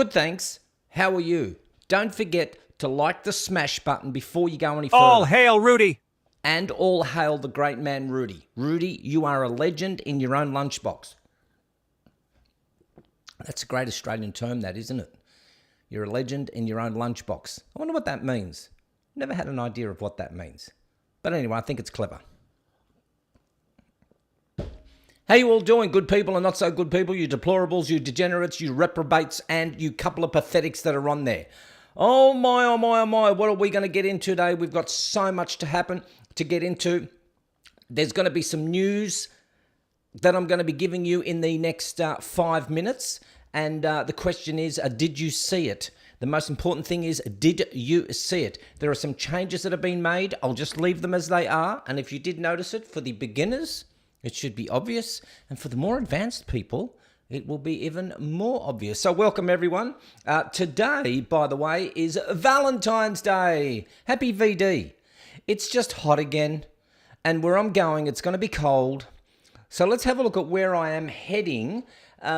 Good, thanks. How are you? Don't forget to like the smash button before you go any further. All hail Rudi. And all hail the great man Rudi. Rudi, you are a legend in your own lunchbox. That's a great Australian term, that, isn't it? You're a legend in your own lunchbox. I wonder what that means. Never had an idea of what that means. But anyway, I think it's clever. How you all doing, good people and not so good people, you deplorables, you degenerates, you reprobates, and you couple of pathetics that are on there. Oh my, oh my, oh my, what are we going to get into today? We've got so much to happen to get into. There's going to be some news that I'm going to be giving you in the next 5 minutes. And the question is, did you see it? The most important thing is, did you see it? There are some changes that have been made. I'll just leave them as they are. And if you did notice it, for the beginners, it should be obvious. And for the more advanced people, it will be even more obvious. So welcome, everyone. Today, by the way, is Valentine's Day. Happy VD. It's just hot again. And where I'm going, it's going to be cold. So let's have a look at where I am heading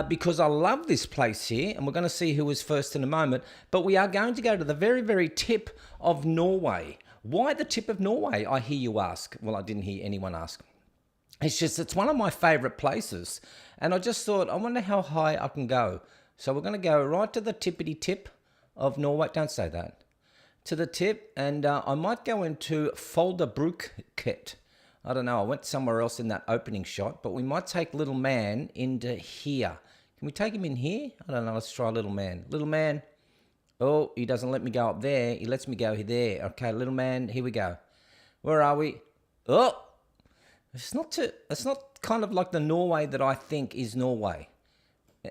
because I love this place here. And we're going to see who is first in a moment. But we are going to go to the very, very tip of Norway. Why the tip of Norway, I hear you ask. Well, I didn't hear anyone ask. It's one of my favourite places. And I just thought, I wonder how high I can go. So we're going to go right to the tippity tip of Norway. Don't say that. To the tip. And I might go into Folderbruket. I don't know. I went somewhere else in that opening shot. But we might take little man into here. Can we take him in here? I don't know. Let's try little man. Little man. Oh, he doesn't let me go up there. He lets me go there. Okay, little man. Here we go. Where are we? Oh! It's not kind of like the Norway that I think is Norway.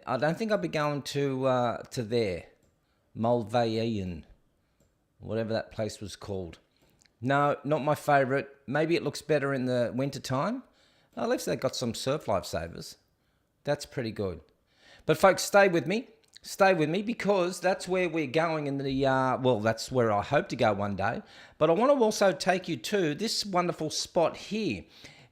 I don't think I'll be going to there. Malveien. Whatever that place was called. No, not my favourite. Maybe it looks better in the winter time. At least they got some surf lifesavers. That's pretty good. But folks, stay with me. Stay with me because that's where we're going in the, well, that's where I hope to go one day. But I want to also take you to this wonderful spot here.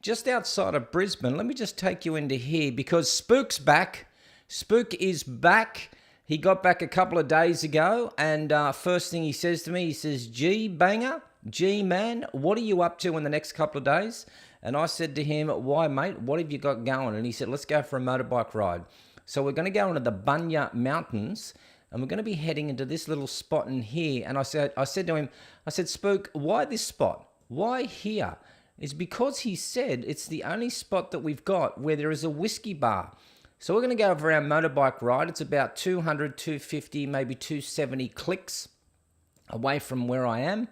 Just outside of Brisbane, let me just take you into here because Spook's back. Spook is back. He got back a couple of days ago, and first thing he says to me, he says, "Gee, banger, gee, man, what are you up to in the next couple of days?" And I said to him, "Why, mate, what have you got going?" And he said, "Let's go for a motorbike ride." So we're going to go into the Bunya Mountains, and we're going to be heading into this little spot in here. And I said to him, "Spook, why this spot? Why here?" Is because he said it's the only spot that we've got where there is a whiskey bar. So we're going to go for our motorbike ride. It's about 200, 250, maybe 270 clicks away from where I am.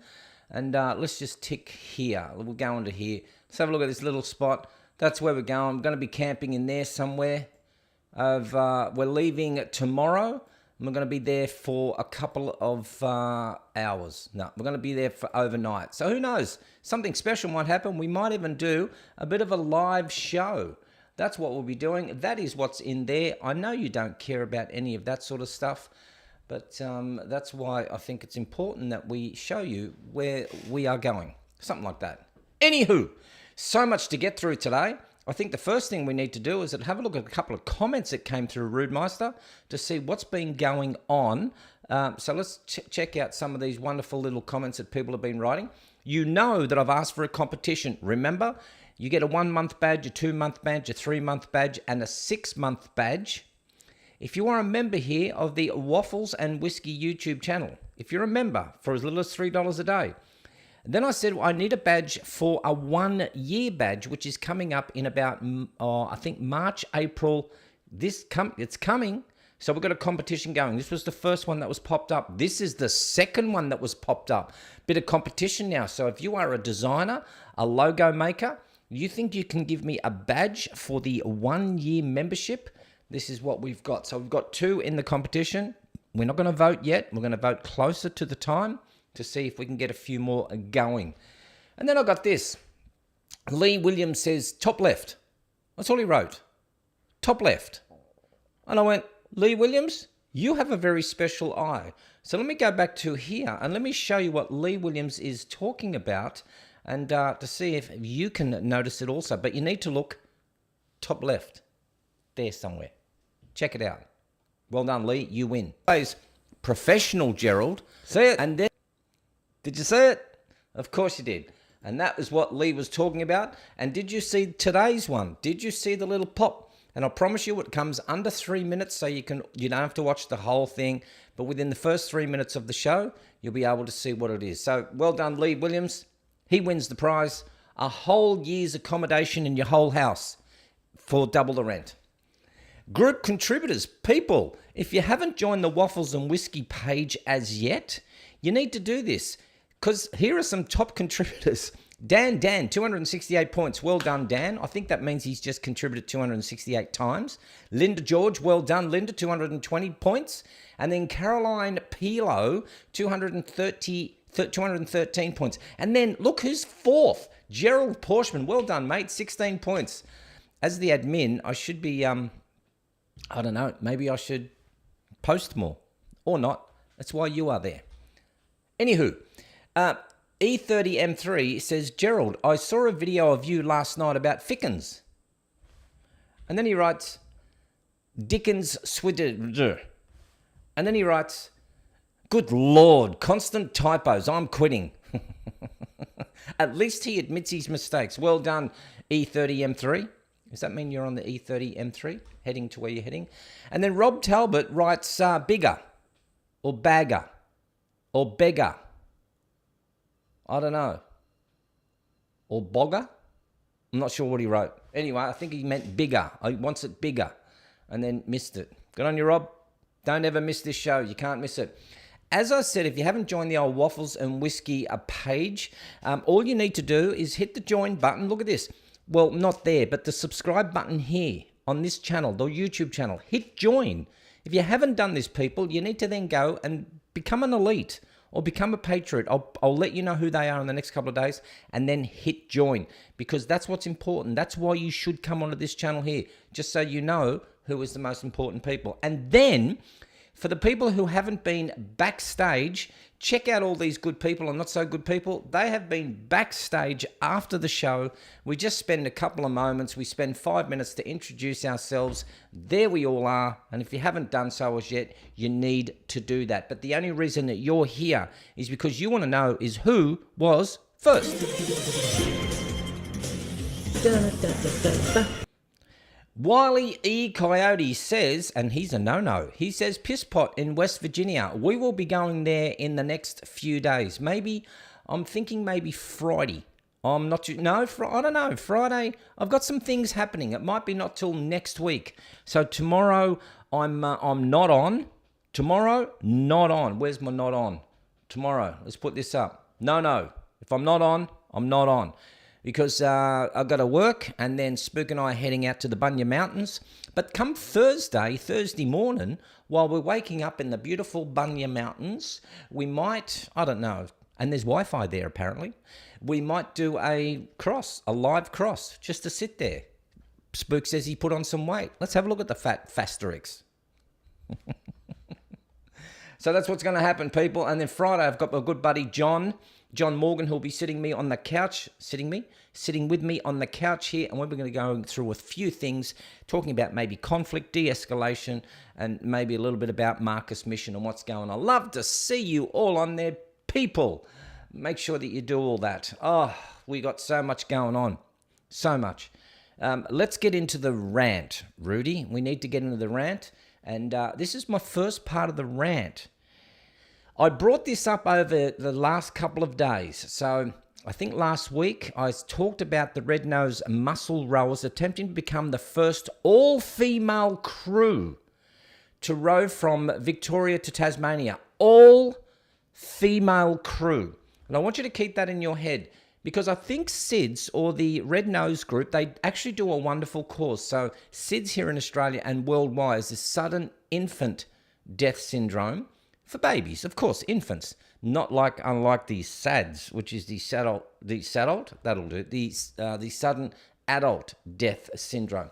And let's just tick here. We'll go into here. Let's have a look at this little spot. That's where we're going. I'm going to be camping in there somewhere. We're leaving tomorrow. We're going to be there for a couple of hours. No, we're going to be there for overnight. So who knows? Something special might happen. We might even do a bit of a live show. That's what we'll be doing. That is what's in there. I know you don't care about any of that sort of stuff, but that's why I think it's important that we show you where we are going. Something like that. Anywho, so much to get through today. I think the first thing we need to do is have a look at a couple of comments that came through Rudemeister to see what's been going on. So let's check out some of these wonderful little comments that people have been writing. You know that I've asked for a competition. Remember, you get a 1-month badge, a 2-month badge, a 3-month badge, and a 6-month badge. If you are a member here of the Waffles and Whisky YouTube channel, if you're a member for as little as $3 a day, then I said, I need a badge for a 1-year badge, which is coming up in about, I think, March, April. It's coming. So we've got a competition going. This was the first one that was popped up. This is the second one that was popped up. Bit of competition now. So if you are a designer, a logo maker, you think you can give me a badge for the 1-year membership, this is what we've got. So we've got 2 in the competition. We're not going to vote yet. We're going to vote closer to the time to see if we can get a few more going. And then I got this. Lee Williams says, top left. That's all he wrote. Top left. And I went, Lee Williams, you have a very special eye. So let me go back to here and let me show you what Lee Williams is talking about and to see if you can notice it also. But you need to look top left. There somewhere. Check it out. Well done, Lee. You win. Plays professional Gerald. See it? And then, did you see it? Of course you did. And that was what Lee was talking about. And did you see today's one? Did you see the little pop? And I promise you it comes under 3 minutes, so you don't have to watch the whole thing. But within the first 3 minutes of the show, you'll be able to see what it is. So well done, Lee Williams. He wins the prize. A whole year's accommodation in your whole house for double the rent. Group contributors, people, if you haven't joined the Waffles and Whisky page as yet, you need to do this, because here are some top contributors. Dan, 268 points. Well done, Dan. I think that means he's just contributed 268 times. Linda George, well done, Linda, 220 points. And then Caroline Pilo, 213 points. And then look who's fourth. Gerald Porshman, well done, mate, 16 points. As the admin, I should be, I don't know, maybe I should post more or not. That's why you are there. Anywho, E30M3 says, Gerald, I saw a video of you last night about Fickens. And then he writes, Dickens Swidder. And then he writes, good Lord, constant typos, I'm quitting. At least he admits his mistakes. Well done, E30M3. Does that mean you're on the E30M3, heading to where you're heading? And then Rob Talbot writes bigger, or bagger, or beggar. I don't know. Or bogger? I'm not sure what he wrote. Anyway, I think he meant bigger. He wants it bigger. And then missed it. Good on you, Rob. Don't ever miss this show. You can't miss it. As I said, if you haven't joined the old Waffles and Whisky page, all you need to do is hit the join button. Look at this. Well, not there, but the subscribe button here on this channel, the YouTube channel. Hit join. If you haven't done this, people, you need to then go and become an elite or become a patriot. I'll let you know who they are in the next couple of days, and then hit join, because that's what's important. That's why you should come onto this channel here, just so you know who is the most important people. And then, for the people who haven't been backstage, check out all these good people and not so good people. They have been backstage after the show. We just spend a couple of moments. We spend 5 minutes to introduce ourselves. There we all are. And if you haven't done so as yet, you need to do that. But the only reason that you're here is because you want to know is who was first. Wiley E. Coyote says, and he's a no-no, he says, Piss Pot in West Virginia. We will be going there in the next few days. Maybe, I'm thinking maybe Friday. I'm not, no, I don't know, Friday. I've got some things happening. It might be not till next week. So tomorrow, I'm not on. Tomorrow, not on. Where's my not on? Tomorrow, let's put this up. No. If I'm not on, I'm not on. Because I've got to work, and then Spook and I are heading out to the Bunya Mountains. But come Thursday morning, while we're waking up in the beautiful Bunya Mountains, we might, I don't know, and there's Wi-Fi there apparently, we might do a live cross, just to sit there. Spook says he put on some weight. Let's have a look at the Fasterix. So that's what's going to happen, people. And then Friday, I've got my good buddy John Morgan, who'll be sitting with me on the couch here, and we're going to go through a few things, talking about maybe conflict, de-escalation, and maybe a little bit about Marcus Mission and what's going on. I love to see you all on there, people. Make sure that you do all that. Oh, we got so much going on. So much. Let's get into the rant, Rudi. We need to get into the rant, and this is my first part of the rant. I brought this up over the last couple of days. So I think last week I talked about the Red Nose Muscle Rowers attempting to become the first all-female crew to row from Victoria to Tasmania. All-female crew. And I want you to keep that in your head, because I think SIDS, or the Red Nose Group, they actually do a wonderful cause. So SIDS here in Australia and worldwide is the sudden infant death syndrome. For babies, of course, infants, unlike the SADS, which is the sudden adult death syndrome.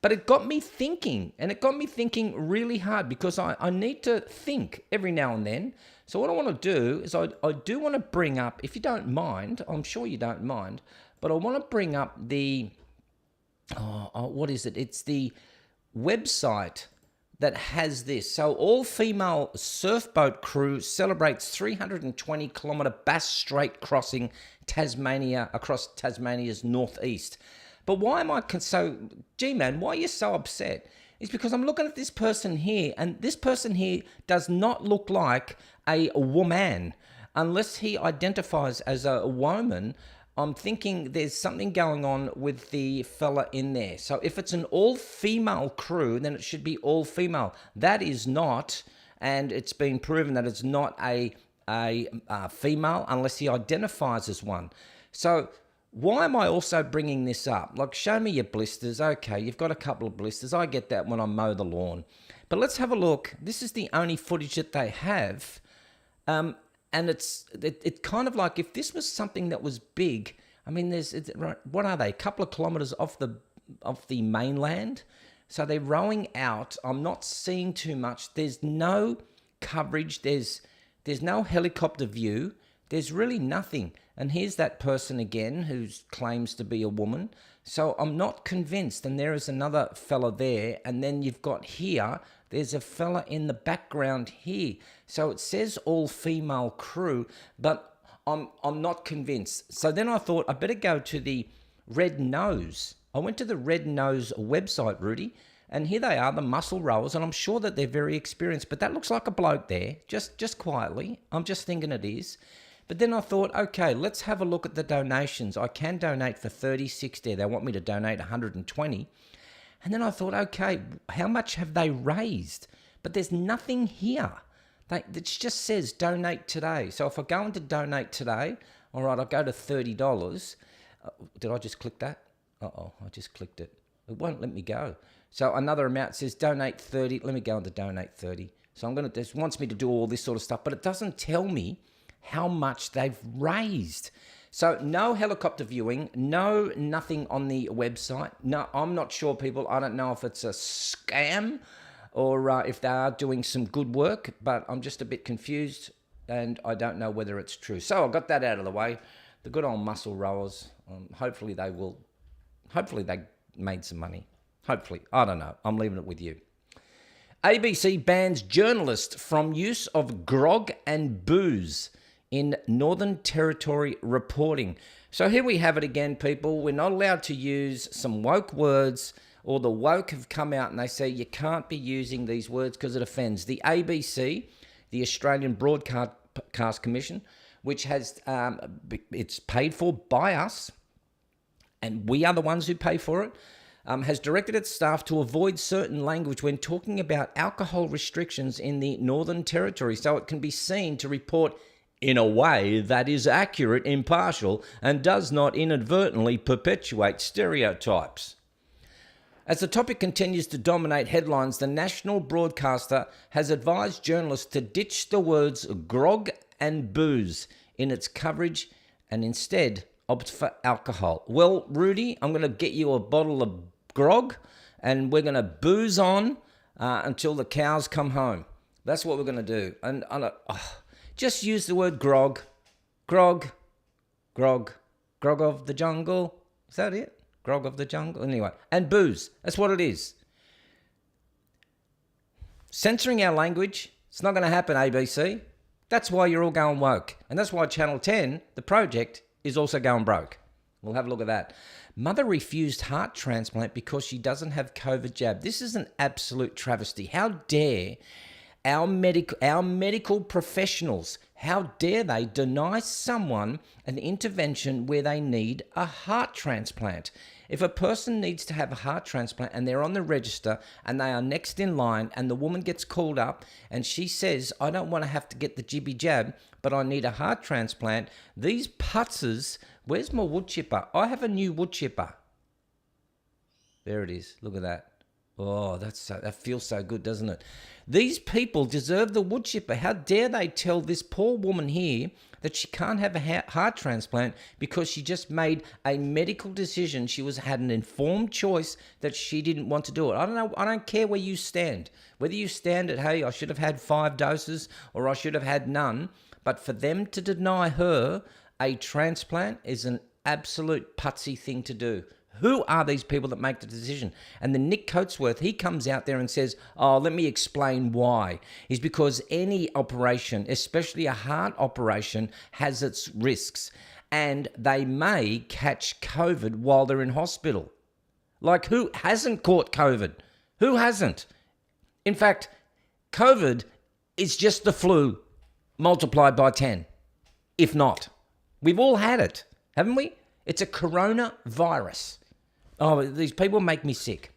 But it got me thinking, and it got me thinking really hard, because I need to think every now and then. So what I want to do is I do want to bring up, if you don't mind, I'm sure you don't mind, but I want to bring up the, what is it? It's the website that has this. So all-female surfboat crew celebrates 320-kilometre Bass Strait crossing across Tasmania's northeast. But why am I G-Man, why are you so upset? It's because I'm looking at this person here, and this person here does not look like a woman. Unless he identifies as a woman, I'm thinking there's something going on with the fella in there. So if it's an all-female crew, then it should be all-female. That is not, and it's been proven that it's not a female unless he identifies as one. So why am I also bringing this up? Like, show me your blisters. Okay, you've got a couple of blisters. I get that when I mow the lawn. But let's have a look. This is the only footage that they have. And it's kind of like if this was something that was big. I mean, what are they? A couple of kilometers off the mainland. So they're rowing out. I'm not seeing too much. There's no coverage. There's no helicopter view. There's really nothing. And here's that person again who claims to be a woman. So I'm not convinced. And there is another fella there. And then you've got here, there's a fella in the background here. So it says all-female crew, but I'm not convinced. So then I thought I better go to the Red Nose. I went to the Red Nose website, Rudi, and here they are, the muscle rowers, and I'm sure that they're very experienced. But that looks like a bloke there, just quietly. I'm just thinking it is. But then I thought, okay, let's have a look at the donations. I can donate for 36 there. They want me to donate 120. And then I thought, okay, how much have they raised? But there's nothing here. It just says donate today. So if I go into donate today, all right, I'll go to $30. Did I just click that? Uh-oh, I just clicked it. It won't let me go. So another amount says donate 30. Let me go into donate 30. So this wants me to do all this sort of stuff, but it doesn't tell me how much they've raised. So no helicopter viewing, nothing on the website. No, I'm not sure, people. I don't know if it's a scam or if they are doing some good work, but I'm just a bit confused and I don't know whether it's true. So I got that out of the way. The good old muscle rowers, hopefully they made some money. Hopefully, I don't know. I'm leaving it with you. ABC bans journalists from use of grog and booze in Northern Territory reporting. So here we have it again, people. We're not allowed to use some woke words, or the woke have come out and they say you can't be using these words because it offends. The ABC, the Australian Broadcast Commission, which has it's paid for by us, and we are the ones who pay for it, has directed its staff to avoid certain language when talking about alcohol restrictions in the Northern Territory, so it can be seen to report in a way that is accurate, impartial, and does not inadvertently perpetuate stereotypes. As the topic continues to dominate headlines, the national broadcaster has advised journalists to ditch the words grog and booze in its coverage and instead opt for alcohol. Well, Rudi, I'm going to get you a bottle of grog and we're going to booze on until the cows come home. That's what we're going to do. And just use the word grog, grog of the jungle. Is that it? Grog of the jungle? Anyway, and booze. That's what it is. Censoring our language, it's not going to happen, ABC. That's why you're all going woke. And that's why Channel 10, the project, is also going broke. We'll have a look at that. Mother refused heart transplant because she doesn't have COVID jab. This is an absolute travesty. How dare our medical professionals, how dare they deny someone an intervention where they need a heart transplant? If a person needs to have a heart transplant and they're on the register and they are next in line and the woman gets called up and she says, I don't want to have to get the jibby jab, but I need a heart transplant, these putzers, where's my wood chipper? I have a new wood chipper. There it is. Look at that. Oh, that feels so good, doesn't it? These people deserve the wood chipper. How dare they tell this poor woman here that she can't have a heart transplant because she just made a medical decision. She had an informed choice that she didn't want to do it. I don't know. I don't care where you stand. Whether you stand at, hey, I should have had 5 doses or I should have had none. But for them to deny her a transplant is an absolute putsy thing to do. Who are these people that make the decision? And then Nick Coatsworth, he comes out there and says, oh, let me explain why. Is because any operation, especially a heart operation, has its risks. And they may catch COVID while they're in hospital. Like, who hasn't caught COVID? Who hasn't? In fact, COVID is just the flu multiplied by 10, if not. We've all had it, haven't we? It's a coronavirus. Oh, these people make me sick.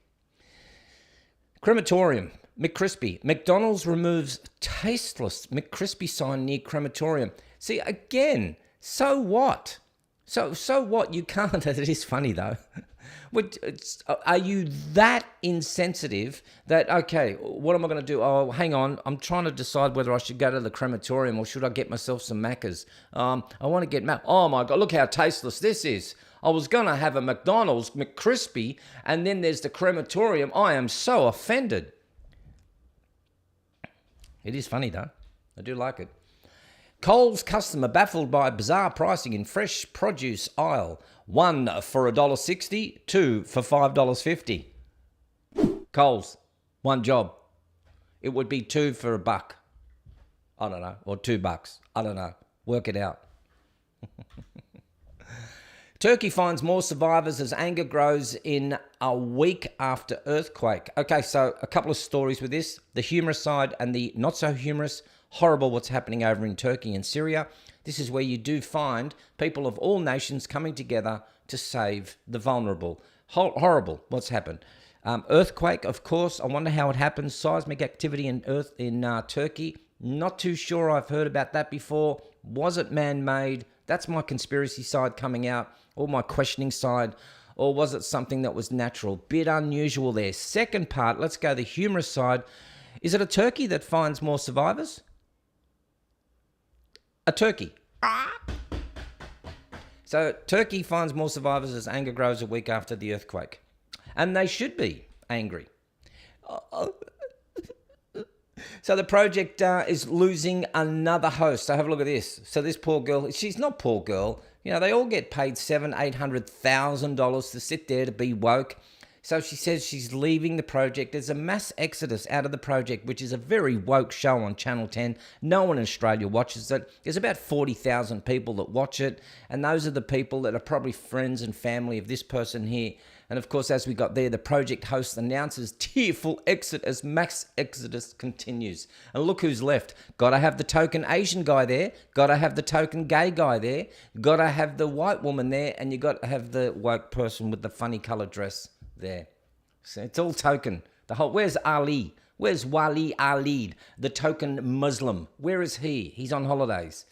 Crematorium, McCrispy. McDonald's removes tasteless McCrispy sign near crematorium. See, again, so what? So what? You can't. It is funny, though. Are you that insensitive that, okay, what am I going to do? Oh, hang on. I'm trying to decide whether I should go to the crematorium or should I get myself some Maccas. I want to get Oh, my God, look how tasteless this is. I was going to have a McDonald's McCrispy, and then there's the crematorium. I am so offended. It is funny, though. I do like it. Coles customer baffled by bizarre pricing in fresh produce aisle. 1 for $1.60, 2 for $5.50. Coles, one job. It would be 2 for $1. I don't know, or $2. I don't know. Work it out. Turkey finds more survivors as anger grows in a week after earthquake. Okay, so a couple of stories with this. The humorous side and the not so humorous. Horrible what's happening over in Turkey and Syria. This is where you do find people of all nations coming together to save the vulnerable. Horrible what's happened. Earthquake, of course. I wonder how it happens. Seismic activity in Turkey. Not too sure. I've heard about that before. Was it man-made? That's my conspiracy side coming out, or my questioning side. Or was it something that was natural? Bit unusual there. Second part, let's go the humorous side. Is it a turkey that finds more survivors? A turkey. So Turkey finds more survivors as anger grows a week after the earthquake. And they should be angry. So the project is losing another host. So have a look at this. So this poor girl, she's not poor girl. You know, they all get paid $700,000-$800,000 to sit there to be woke. So she says she's leaving the project. There's a mass exodus out of the project, which is a very woke show on Channel 10. No one in Australia watches it. There's about 40,000 people that watch it. And those are the people that are probably friends and family of this person here. And of course, as we got there, the project host announces tearful exit as mass exodus continues. And look who's left. Got to have the token Asian guy there. Got to have the token gay guy there. Got to have the white woman there. And you got to have the woke person with the funny coloured dress there. So it's all token. Where's Ali? Where's Wali Ali, the token Muslim? Where is he? He's on holidays.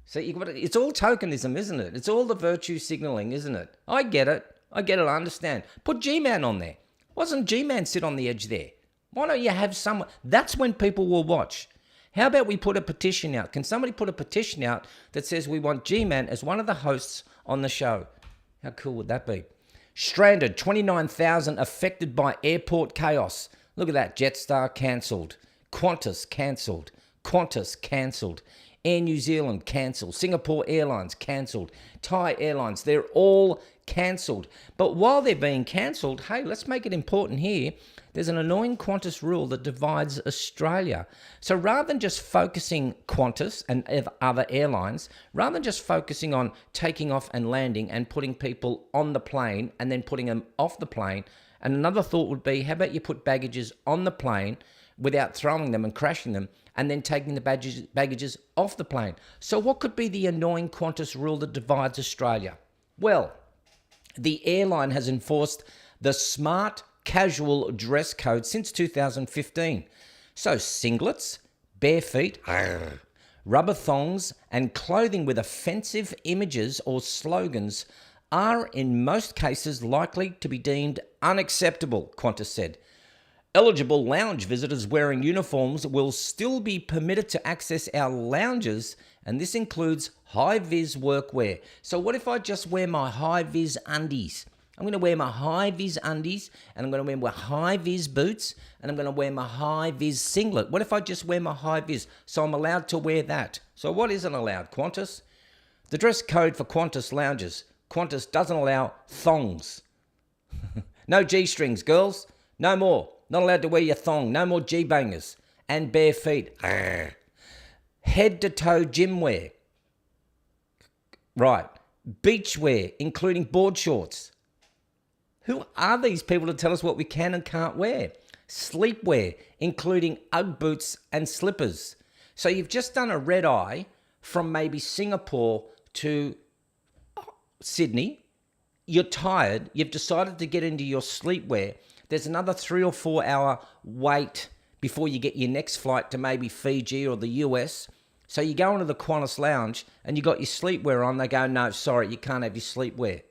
So it's all tokenism, isn't it? It's all the virtue signalling, isn't it? I get it. I understand. Put G-Man on there. Wasn't G-Man sit on the edge there? Why don't you have someone? That's when people will watch. How about we put a petition out? Can somebody put a petition out that says we want G-Man as one of the hosts on the show? How cool would that be? Stranded, 29,000 affected by airport chaos. Look at that. Jetstar cancelled. Qantas cancelled. Qantas cancelled. Air New Zealand cancelled. Singapore Airlines cancelled. Thai Airlines, they're all cancelled. But while they're being cancelled, hey, let's make it important here. There's an annoying Qantas rule that divides Australia. So rather than just focusing Qantas and other airlines, rather than just focusing on taking off and landing and putting people on the plane and then putting them off the plane, and another thought would be, how about you put baggages on the plane without throwing them and crashing them, and then taking the baggages off the plane? So what could be the annoying Qantas rule that divides Australia? Well, the airline has enforced the smart casual dress code since 2015. So singlets, bare feet, rubber thongs, and clothing with offensive images or slogans are in most cases likely to be deemed unacceptable, Qantas said. Eligible lounge visitors wearing uniforms will still be permitted to access our lounges, and this includes high-vis workwear. So what if I just wear my high-vis undies? I'm going to wear my high-vis undies, and I'm going to wear my high-vis boots, and I'm going to wear my high-vis singlet. What if I just wear my high-vis? So I'm allowed to wear that. So what isn't allowed, Qantas? The dress code for Qantas lounges. Qantas doesn't allow thongs. No G-strings, girls. No more. Not allowed to wear your thong. No more G-bangers. And bare feet. Head-to-toe gym wear. Right. Beach wear, including board shorts. Who are these people to tell us what we can and can't wear? Sleepwear, including Ugg boots and slippers. So you've just done a red eye from maybe Singapore to Sydney. You're tired. You've decided to get into your sleepwear. There's another 3 or 4 hour wait before you get your next flight to maybe Fiji or the US. So you go into the Qantas lounge and you got your sleepwear on. They go, no, sorry, you can't have your sleepwear.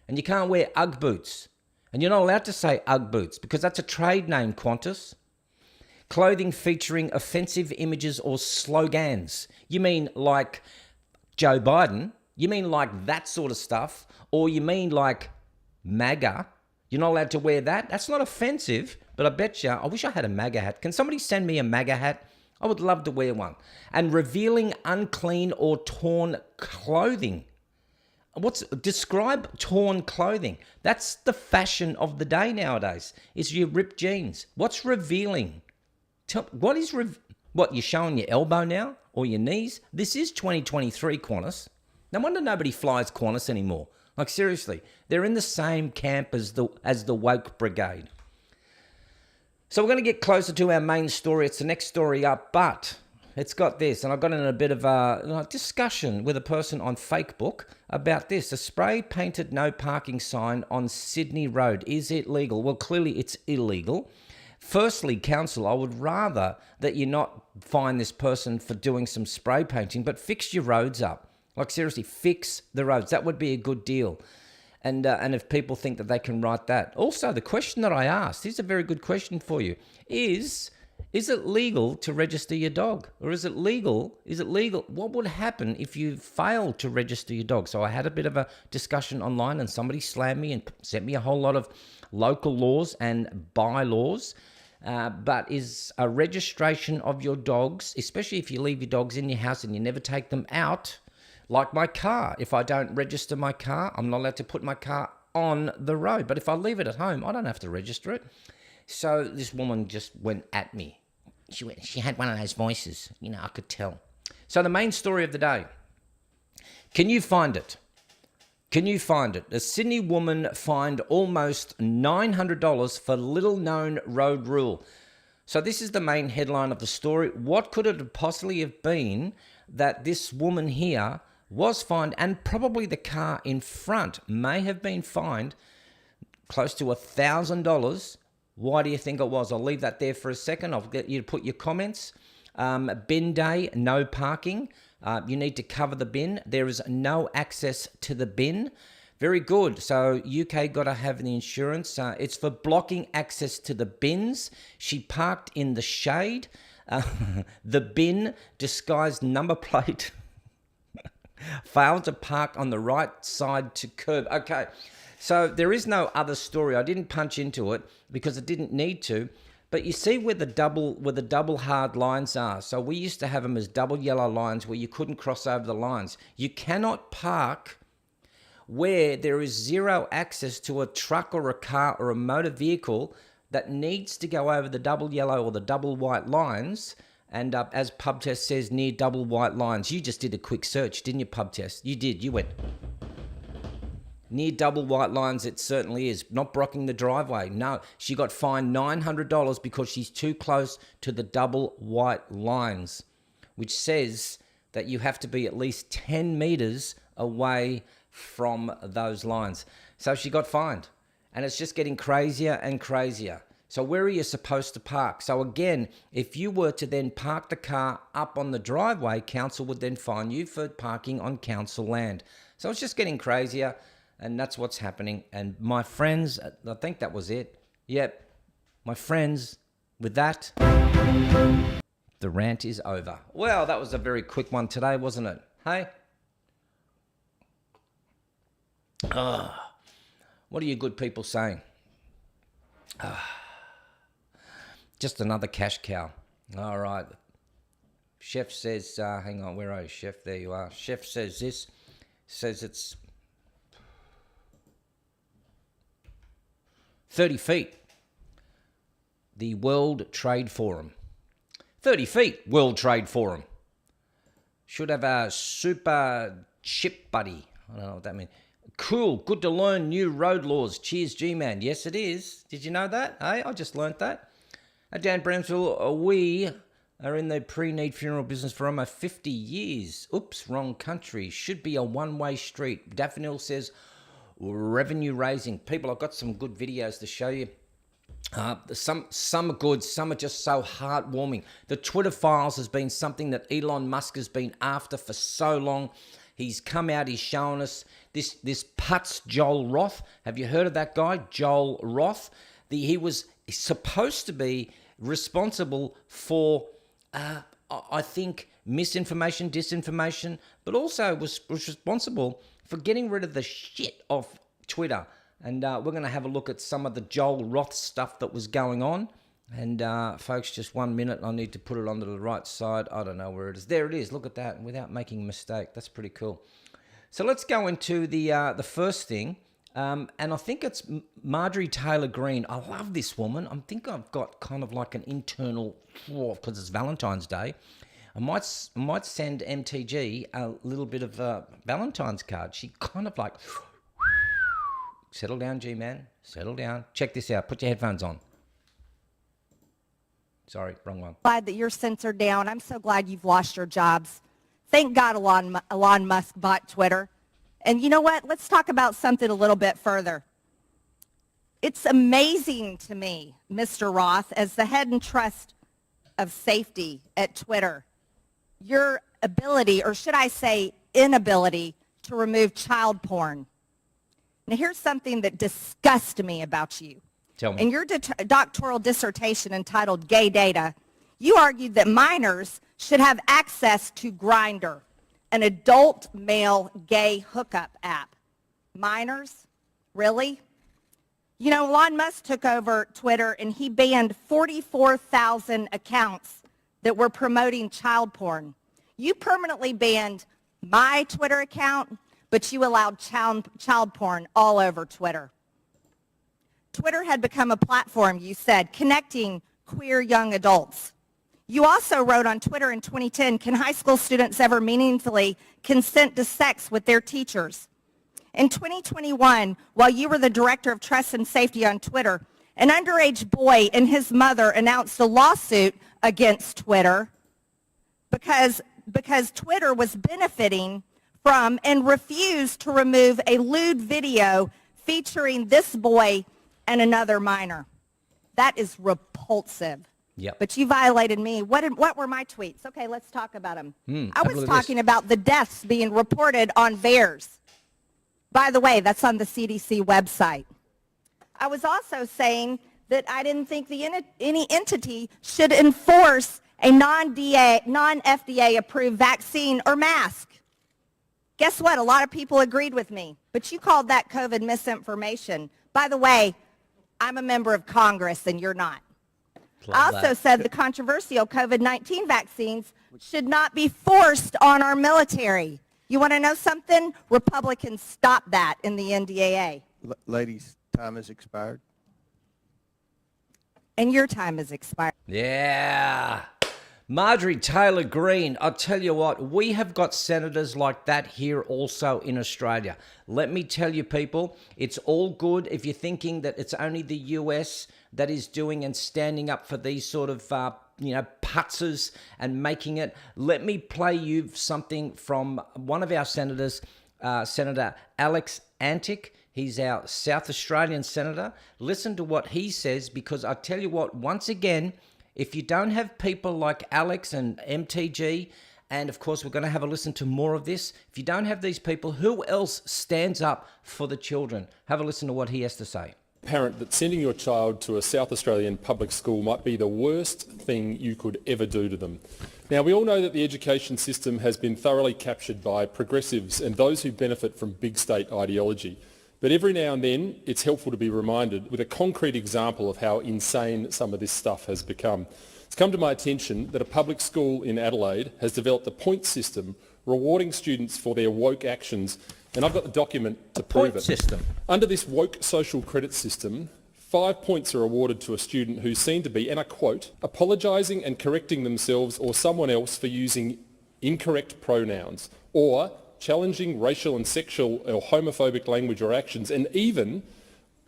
And you can't wear Ugg boots. And you're not allowed to say Ugg boots because that's a trade name, Qantas. Clothing featuring offensive images or slogans. You mean like Joe Biden? You mean like that sort of stuff? Or you mean like MAGA? You're not allowed to wear that? That's not offensive, but I bet you, I wish I had a MAGA hat. Can somebody send me a MAGA hat? I would love to wear one. And revealing unclean or torn clothing. Describe torn clothing? That's the fashion of the day nowadays, is your ripped jeans. What's revealing? What, you're showing your elbow now? Or your knees? This is 2023, Qantas. No wonder nobody flies Qantas anymore. Like, seriously, they're in the same camp as the woke brigade. So we're going to get closer to our main story. It's the next story up, but it's got this. And I got in a bit of a discussion with a person on Facebook about this. A spray-painted no parking sign on Sydney Road. Is it legal? Well, clearly it's illegal. Firstly, council, I would rather that you not fine this person for doing some spray painting, but fix your roads up. Like, seriously, fix the roads. That would be a good deal. And if people think that they can write that. Also, the question that I asked, this is a very good question for you, is it legal to register your dog? Or is it legal? What would happen if you failed to register your dog? So I had a bit of a discussion online and somebody slammed me and sent me a whole lot of local laws and bylaws. But is a registration of your dogs, especially if you leave your dogs in your house and you never take them out, like my car. If I don't register my car, I'm not allowed to put my car on the road. But if I leave it at home, I don't have to register it. So this woman just went at me. She had one of those voices, I could tell. So the main story of the day. Can you find it? A Sydney woman fined almost $900 for little-known road rule. So this is the main headline of the story. What could it possibly have been that this woman here was fined, and probably the car in front may have been fined close to $1,000. Why do you think it was? I'll leave that there for a second. I'll get you to put your comments. Bin day, no parking. You need to cover the bin. There is no access to the bin. Very good. So UK got to have the insurance. It's for blocking access to the bins. She parked in the shade. The bin, disguised number plate, failed to park on the right side to curb. Okay, so there is no other story. I didn't punch into it because I didn't need to. But you see where the double hard lines are. So we used to have them as double yellow lines where you couldn't cross over the lines. You cannot park where there is zero access to a truck or a car or a motor vehicle that needs to go over the double yellow or the double white lines. And as Pub Test says, near double white lines. You just did a quick search, didn't you, Pub Test? You did. You went near double white lines. It certainly is. Not blocking the driveway. No, she got fined $900 because she's too close to the double white lines, which says that you have to be at least 10 meters away from those lines. So she got fined, and it's just getting crazier and crazier. So where are you supposed to park? So again, if you were to then park the car up on the driveway, council would then fine you for parking on council land. So it's just getting crazier, and that's what's happening. And my friends, I think that was it. Yep, my friends, with that, the rant is over. Well, that was a very quick one today, wasn't it? Hey? What are you good people saying? Just another cash cow. All right. Chef says, hang on, where are you, Chef? There you are. Chef says this, says it's 30 feet. The World Trade Forum. 30 feet, World Trade Forum. Should have a super chip buddy. I don't know what that means. Cool, good to learn new road laws. Cheers, G-Man. Yes, it is. Did you know that? Hey, I just learnt that. At Dan Brownsville, we are in the pre-need funeral business for almost 50 years. Oops, wrong country. Should be a one-way street. Daffodil says revenue raising. People, I've got some good videos to show you. Some are good, some are just so heartwarming. The Twitter files has been something that Elon Musk has been after for so long. He's come out, he's shown us this Putz Joel Roth. Have you heard of that guy, Joel Roth? He was supposed to be responsible for, I think, misinformation, disinformation, but also was responsible for getting rid of the shit off Twitter. And we're going to have a look at some of the Joel Roth stuff that was going on. And folks, just 1 minute. I need to put it onto the right side. I don't know where it is. There it is. Look at that without making a mistake. That's pretty cool. So let's go into the first thing. And I think it's Marjorie Taylor Greene. I love this woman. I think I've got kind of like an internal, because it's Valentine's Day. I might send MTG a little bit of a Valentine's card. She kind of like... Settle down, G-Man. Settle down. Check this out. Put your headphones on. Sorry, wrong one. Glad that you're censored down. I'm so glad you've lost your jobs. Thank God Elon Musk bought Twitter. And you know what? Let's talk about something a little bit further. It's amazing to me, Mr. Roth, as the head and trust of safety at Twitter, your ability, or should I say inability, to remove child porn. Now, here's something that disgusts me about you. Tell me. In your doctoral dissertation entitled Gay Data, you argued that minors should have access to Grindr, an adult male gay hookup app. Minors? Really? You know, Elon Musk took over Twitter and he banned 44,000 accounts that were promoting child porn. You permanently banned my Twitter account, but you allowed child porn all over Twitter. Twitter had become a platform, you said, connecting queer young adults. You also wrote on Twitter in 2010, can high school students ever meaningfully consent to sex with their teachers? In 2021, while you were the director of trust and safety on Twitter, an underage boy and his mother announced a lawsuit against Twitter because Twitter was benefiting from and refused to remove a lewd video featuring this boy and another minor. That is repulsive. Yep. But you violated me. What were my tweets? Okay, let's talk about them. I was talking this. about the deaths being reported on VAERS. By the way, that's on the CDC website. I was also saying that I didn't think any entity should enforce a non-FDA approved vaccine or mask. Guess what? A lot of people agreed with me, but you called that COVID misinformation. By the way, I'm a member of Congress and you're not. I also said the controversial COVID-19 vaccines should not be forced on our military. You want to know something? Republicans stopped that in the NDAA. Ladies, time has expired. And your time has expired. Yeah. Marjorie Taylor Greene, I'll tell you what, we have got senators like that here also in Australia. Let me tell you, people, it's all good if you're thinking that it's only the US that is doing and standing up for these sort of, putzers and making it. Let me play you something from one of our senators, Senator Alex Antic. He's our South Australian senator. Listen to what he says, because I tell you what, once again, if you don't have people like Alex and MTG, and of course we're going to have a listen to more of this, if you don't have these people, who else stands up for the children? Have a listen to what he has to say. Parent, that sending your child to a South Australian public school might be the worst thing you could ever do to them. Now, we all know that the education system has been thoroughly captured by progressives and those who benefit from big state ideology. But every now and then, it's helpful to be reminded with a concrete example of how insane some of this stuff has become. It's come to my attention that a public school in Adelaide has developed a point system rewarding students for their woke actions, and I've got the document to prove it. Point system. Under this woke social credit system, 5 points are awarded to a student who's seen to be, and I quote, apologising and correcting themselves or someone else for using incorrect pronouns, or challenging racial and sexual or homophobic language or actions, and even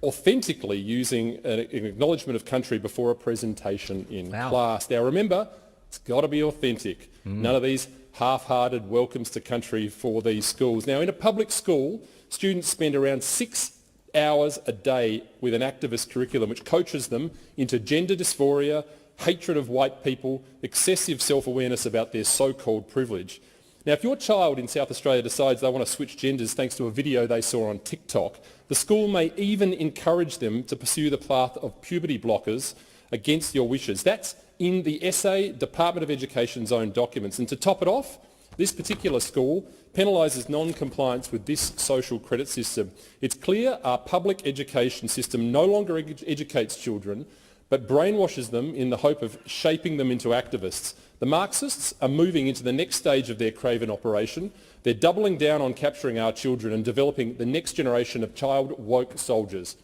authentically using an acknowledgement of country before a presentation in class. Now remember, it's got to be authentic. None of these half-hearted welcomes to country for these schools. Now in a public school, students spend around 6 hours a day with an activist curriculum which coaches them into gender dysphoria, hatred of white people, excessive self-awareness about their so-called privilege. Now, if your child in South Australia decides they want to switch genders thanks to a video they saw on TikTok, the school may even encourage them to pursue the path of puberty blockers against your wishes. That's in the SA Department of Education's own documents. And to top it off, this particular school penalises non-compliance with this social credit system. It's clear our public education system no longer educates children, but brainwashes them in the hope of shaping them into activists. The Marxists are moving into the next stage of their craven operation. They're doubling down on capturing our children and developing the next generation of child woke soldiers.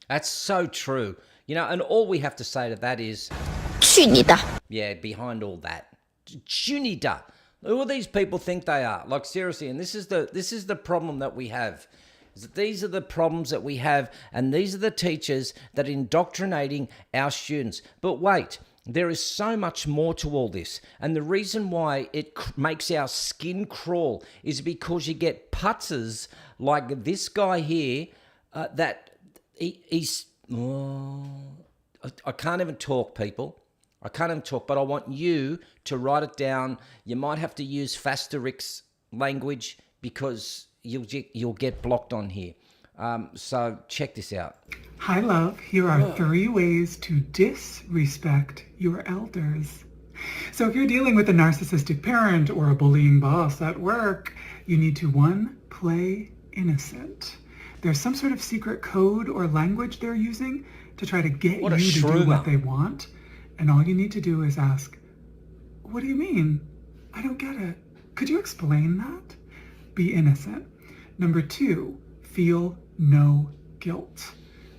That's so true. You know, and all we have to say to that is... Yeah, behind all that. Junida. Who do these people think they are? Like, seriously, and this is the problem that we have. Is that these are the problems that we have, and these are the teachers that are indoctrinating our students. But wait, there is so much more to all this. And the reason why it makes our skin crawl is because you get putzers like this guy here that he's... Oh, I can't even talk, people. I can't even talk, but I want you to write it down. You might have to use Fasterix language because you'll get blocked on here. So check this out. Hi, love. Here are 3 ways to disrespect your elders. So if you're dealing with a narcissistic parent or a bullying boss at work, you need to 1, play innocent. There's some sort of secret code or language they're using to try to get you to do what they want. And all you need to do is ask, what do you mean? I don't get it. Could you explain that? Be innocent. Number 2, feel no guilt.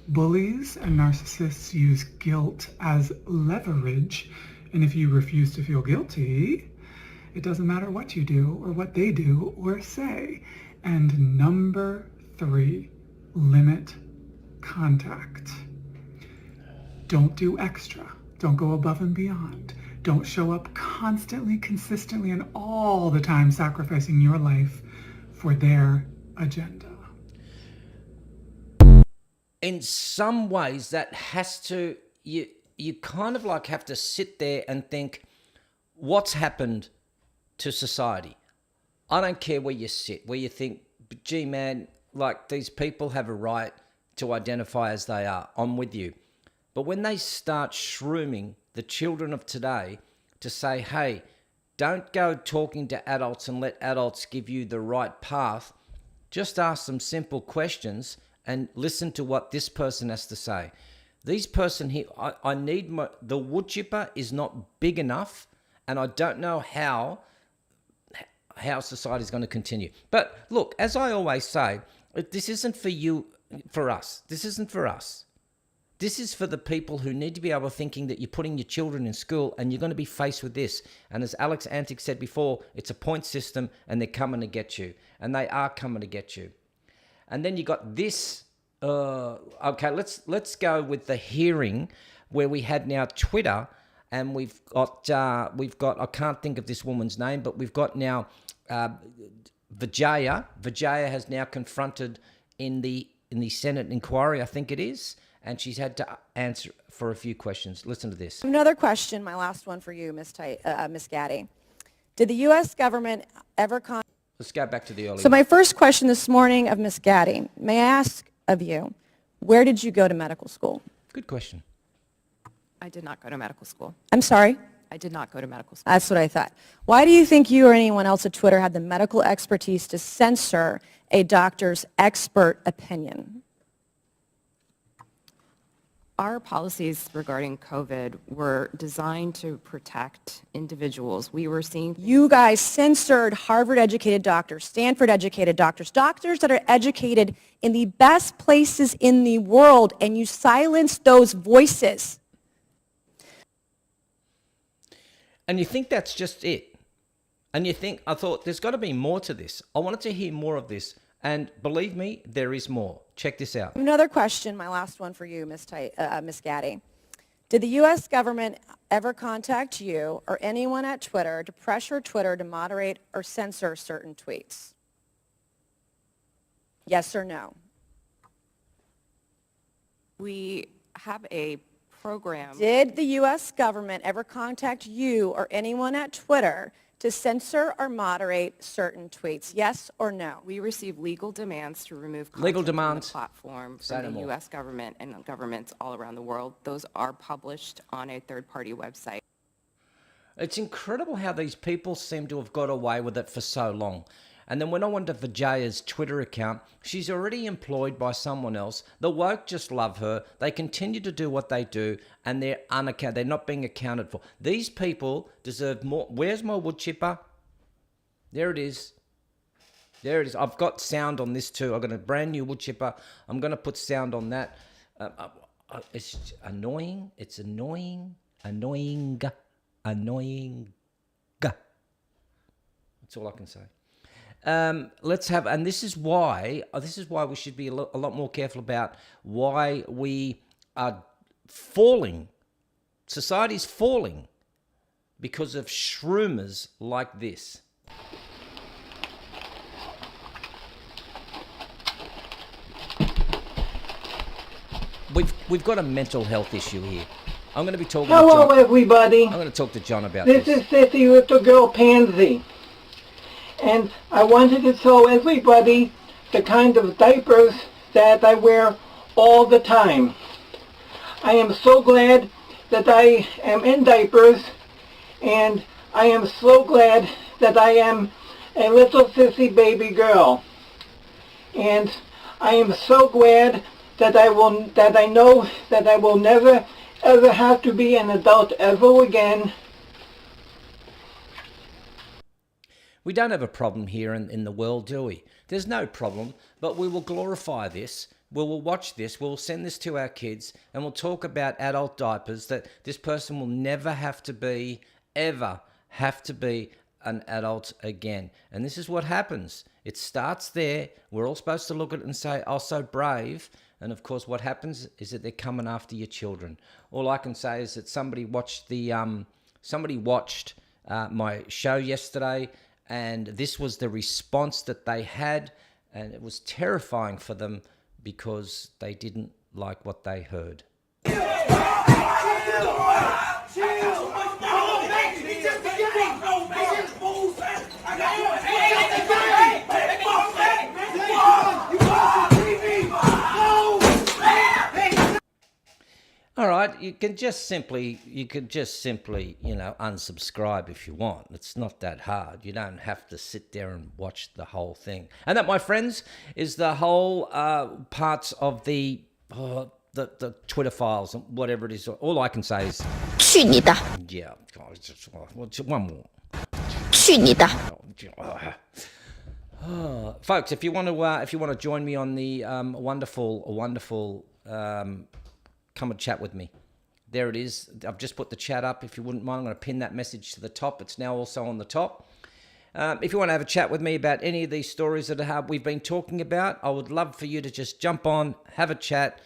Bullies and narcissists use guilt as leverage. And if you refuse to feel guilty, it doesn't matter what you do or what they do or say. And number 3, limit contact. Don't do extra. Don't go above and beyond. Don't show up constantly, consistently, and all the time sacrificing your life for their agenda. In some ways, that has to, you kind of like have to sit there and think, what's happened to society? I don't care where you sit, where you think, gee, man, like these people have a right to identify as they are. I'm with you. But when they start shrooming the children of today to say, hey, don't go talking to adults and let adults give you the right path, just ask them simple questions and listen to what this person has to say. These person here, I need the wood chipper is not big enough, and I don't know how society is going to continue. But look, as I always say, this isn't for you, for us. This isn't for us. This is for the people who need to be able to thinking that you're putting your children in school and you're going to be faced with this. And as Alex Antic said before, it's a point system and they're coming to get you. And they are coming to get you. And then you got this. Okay, let's go with the hearing where we had now Twitter, and we've got I can't think of this woman's name, but we've got now Vijaya. Vijaya has now confronted in the Senate inquiry, I think it is, and she's had to answer for a few questions. Listen to this. Another question, my last one for you, Ms. Gaddy. Did the U.S. government ever Let's go back to the early. So my first question this morning of Ms. Gaddy, may I ask of you, where did you go to medical school? Good question. I did not go to medical school. I'm sorry? I did not go to medical school. That's what I thought. Why do you think you or anyone else at Twitter had the medical expertise to censor a doctor's expert opinion? Our policies regarding COVID were designed to protect individuals. We were seeing You guys censored Harvard-educated doctors, Stanford-educated doctors, doctors that are educated in the best places in the world, and you silenced those voices. And you think that's just it. And you think, I thought, there's got to be more to this. I wanted to hear more of this. And believe me, there is more. Check this out. Another question, my last one for you, Ms. Gaddy. Did the U.S. government ever contact you or anyone at Twitter to pressure Twitter to moderate or censor certain tweets? Yes or no? we have a program. Did the U.S. government ever contact you or anyone at Twitter to censor or moderate certain tweets? Yes or no? We receive legal demands to remove Legal content from demands. the platform Say from no the more. U.S. government and governments all around the world. Those are published on a third-party website. It's incredible how these people seem to have got away with it for so long. And then when I went to Vijaya's Twitter account, she's already employed by someone else. The woke just love her. They continue to do what they do, and they're they're not being accounted for. These people deserve more. Where's my wood chipper? There it is. There it is. I've got sound on this too. I've got a brand new wood chipper. I'm going to put sound on that. It's annoying. It's annoying. Annoying. Annoying. That's all I can say. Let's have, and this is why we should be a lot more careful about why we are falling. Society's falling because of shroomers like this. We've got a mental health issue here. I'm going to be talking. Hello, to John. everybody. I'm going to talk to John about This this. is Sissy, little girl Pansy. And I wanted to tell everybody the kind of diapers that I wear all the time. I am so glad that I am in diapers, and I am so glad that I am a little sissy baby girl. And I am so glad that I know that I will never ever have to be an adult ever again. We don't have a problem here in the world, do we? There's no problem, but we will glorify this. We will watch this. We'll send this to our kids, and we'll talk about adult diapers, that this person will never have to be, ever have to be an adult again. And this is what happens. It starts there. We're all supposed to look at it and say, oh, so brave. And of course, what happens is that they're coming after your children. All I can say is that somebody watched my show yesterday, and this was the response that they had, and it was terrifying for them because they didn't like what they heard. All right, you could just simply, unsubscribe if you want. It's not that hard. You don't have to sit there and watch the whole thing. And that, my friends, is the whole parts of the Twitter files and whatever it is. All I can say is, 去你的， yeah, one more. 去你的。 Folks, if you want to join me on the wonderful come and chat with me. There it is. I've just put the chat up. If you wouldn't mind, I'm going to pin that message to the top. It's now also on the top. If you want to have a chat with me about any of these stories that we've been talking about, I would love for you to just jump on, have a chat.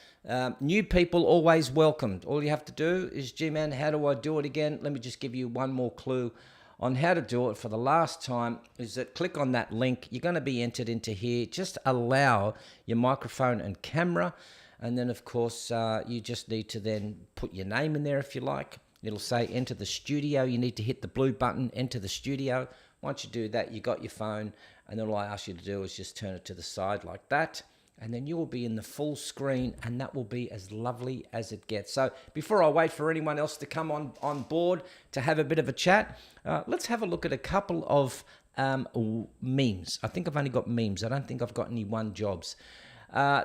New people always welcomed. All you have to do is, G-Man, how do I do it again? Let me just give you one more clue on how to do it for the last time, is that click on that link. You're going to be entered into here. Just allow your microphone and camera. And then, of course, you just need to then put your name in there if you like. It'll say enter the studio. You need to hit the blue button, enter the studio. Once you do that, you got your phone. And then all I ask you to do is just turn it to the side like that. And then you will be in the full screen, and that will be as lovely as it gets. So before I wait for anyone else to come on board to have a bit of a chat, let's have a look at a couple of memes. I think I've only got memes. I don't think I've got any one jobs.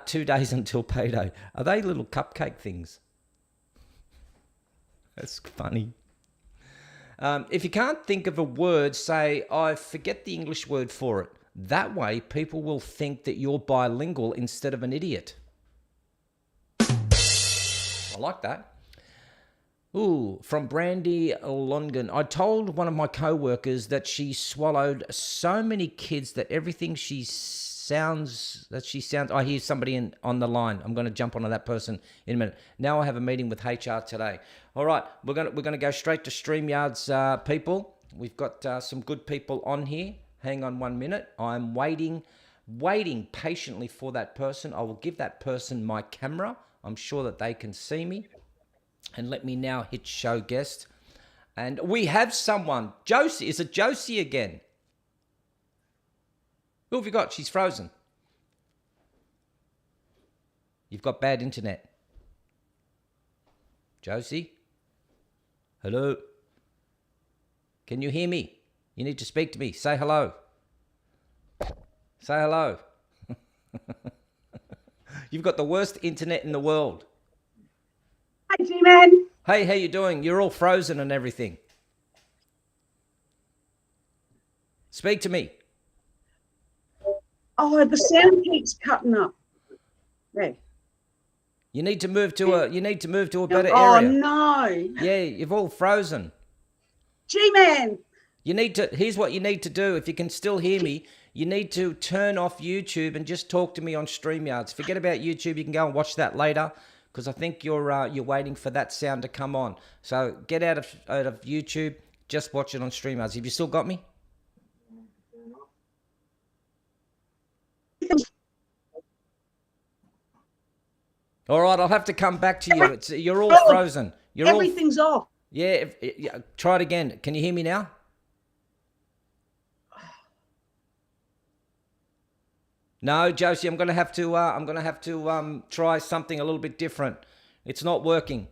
2 days until payday. Are they little cupcake things? That's funny. If you can't think of a word, say, I forget the English word for it. That way, people will think that you're bilingual instead of an idiot. I like that. Ooh, from Brandy Longan. I told one of my co-workers that she swallowed so many kids that everything she sounds, I hear somebody on the line. I'm going to jump onto that person in a minute. Now I have a meeting with HR today. All right, we're going to go straight to StreamYard's people. We've got some good people on here. Hang on 1 minute. I'm waiting patiently for that person. I will give that person my camera. I'm sure that they can see me. And let me now hit show guest. And we have someone. Josie. Is it Josie again? Who have you got? She's frozen. You've got bad internet. Josie? Hello? Can you hear me? You need to speak to me. Say hello. Say hello. You've got the worst internet in the world. Hi, G-Man. Hey, how you doing? You're all frozen and everything. Speak to me. Oh, the sound keeps cutting up. There. You need to move to a better Oh, area. no. Yeah, you've all frozen. G-Man. Here's what you need to do. If you can still hear me, you need to turn off YouTube and just talk to me on StreamYards. Forget about YouTube. You can go and watch that later, because I think you're waiting for that sound to come on. So get out of YouTube. Just watch it on StreamYards. Have you still got me? All right, I'll have to come back to you. You're all frozen. Everything's off. Yeah, try it again. Can you hear me now? No, Josie, I'm going to have to try something a little bit different. It's not working.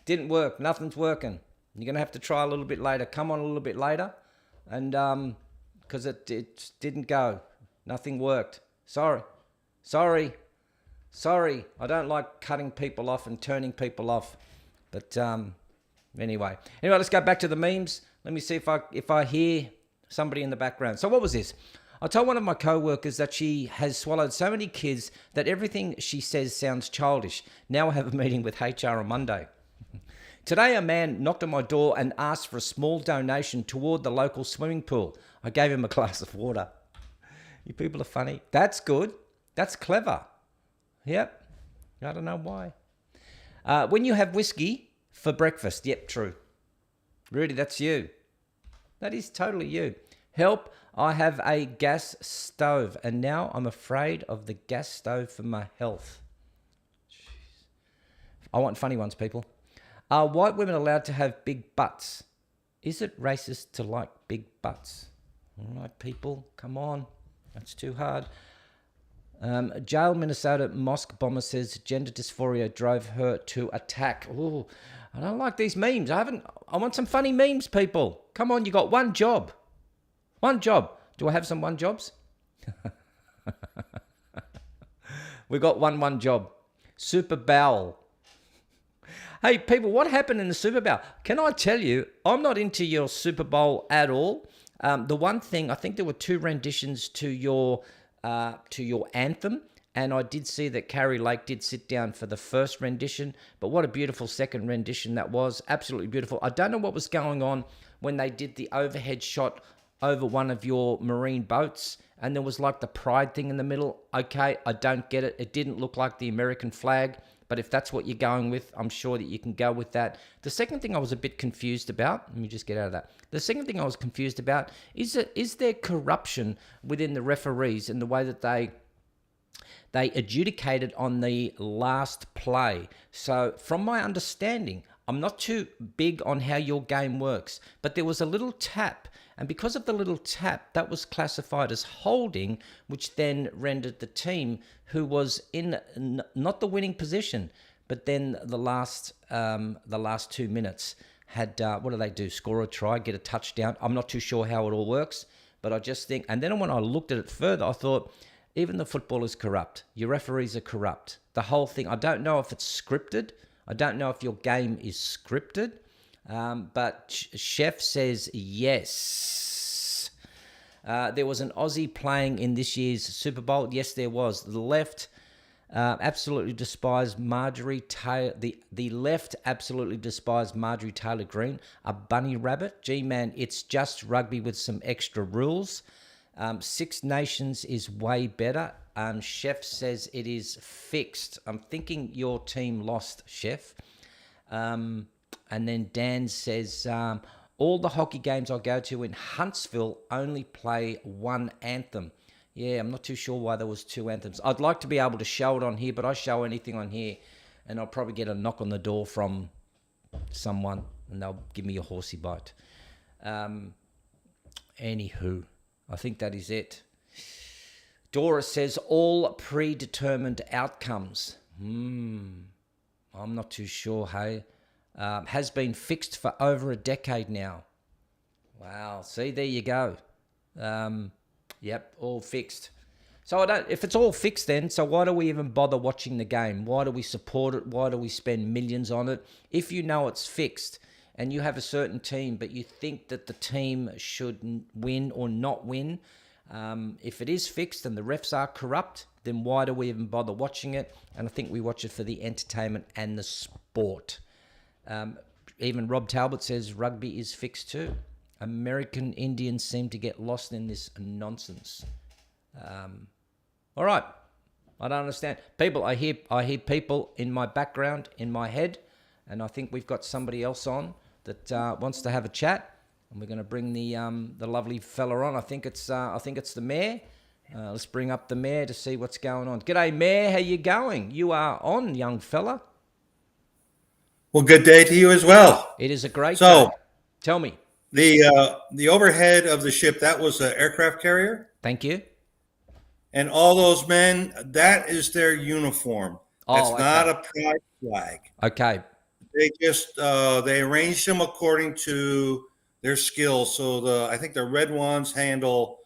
Didn't work. Nothing's working. You're going to have to try a little bit later. Come on a little bit later, and because it didn't go. Nothing worked. Sorry. I don't like cutting people off and turning people off. But anyway, let's go back to the memes. Let me see if I hear somebody in the background. So what was this? I told one of my co-workers that she has swallowed so many kids that everything she says sounds childish. Now I have a meeting with HR on Monday. Today a man knocked on my door and asked for a small donation toward the local swimming pool. I gave him a glass of water. You people are funny. That's good. That's clever. Yep. I don't know why. When you have whiskey for breakfast. Yep, true. Rudi, that's you. That is totally you. Help, I have a gas stove and now I'm afraid of the gas stove for my health. Jeez. I want funny ones, people. Are white women allowed to have big butts? Is it racist to like big butts? All right, people, come on. That's too hard. Jail, Minnesota, mosque bomber says gender dysphoria drove her to attack. Ooh, I don't like these memes. I want some funny memes, people. Come on, you got one job. One job. Do I have some one jobs? We got one job. Super Bowl. Hey, people, what happened in the Super Bowl? Can I tell you, I'm not into your Super Bowl at all. The one thing, I think there were 2 renditions to your anthem, and I did see that Carrie Lake did sit down for the first rendition, but what a beautiful second rendition that was. Absolutely beautiful. I don't know what was going on when they did the overhead shot over one of your marine boats, and there was like the pride thing in the middle. Okay, I don't get it. It didn't look like the American flag, but if that's what you're going with, I'm sure that you can go with that. The second thing I was a bit confused about, let me just get out of that. The second thing I was confused about is there corruption within the referees in the way that they adjudicated on the last play. So from my understanding, I'm not too big on how your game works, but there was a little tap, and because of the little tap, that was classified as holding, which then rendered the team who was in not the winning position, but then the last 2 minutes had, what do they do? Score a try, get a touchdown. I'm not too sure how it all works, but I just think, and then when I looked at it further, I thought, even the football is corrupt. Your referees are corrupt. The whole thing, I don't know if it's scripted. I don't know if your game is scripted. But Chef says yes. There was an Aussie playing in this year's Super Bowl. Yes, there was. The left absolutely despised Marjorie Taylor. The left absolutely despised Marjorie Taylor Greene. A bunny rabbit. G-man, it's just rugby with some extra rules. Six Nations is way better. Chef says it is fixed. I'm thinking your team lost, Chef. And then Dan says, all the hockey games I go to in Huntsville only play one anthem. Yeah, I'm not too sure why there was two anthems. I'd like to be able to show it on here, but I show anything on here and I'll probably get a knock on the door from someone and they'll give me a horsey bite. Anywho, I think that is it. Dora says all predetermined outcomes. I'm not too sure, hey. Has been fixed for over a decade now. Wow, see, there you go. Yep, all fixed. So if it's all fixed then, so why do we even bother watching the game? Why do we support it? Why do we spend millions on it? If you know it's fixed and you have a certain team, but you think that the team should win or not win, if it is fixed and the refs are corrupt, then why do we even bother watching it? And I think we watch it for the entertainment and the sport. Even Rob Talbot says rugby is fixed too. American Indians seem to get lost in this nonsense. All right, I don't understand. People, I hear people in my background, in my head, and I think we've got somebody else on that wants to have a chat, and we're going to bring the lovely fella on. I think it's the mayor. Let's bring up the mayor to see what's going on. G'day, Mayor. How you going? You are on, young fella. Well, good day to you as well. It is a great day. Tell me. The overhead of the ship, that was an aircraft carrier. Thank you. And all those men, that is their uniform. That's not a pride flag. Okay. They just they arranged them according to their skills. So I think the red ones handle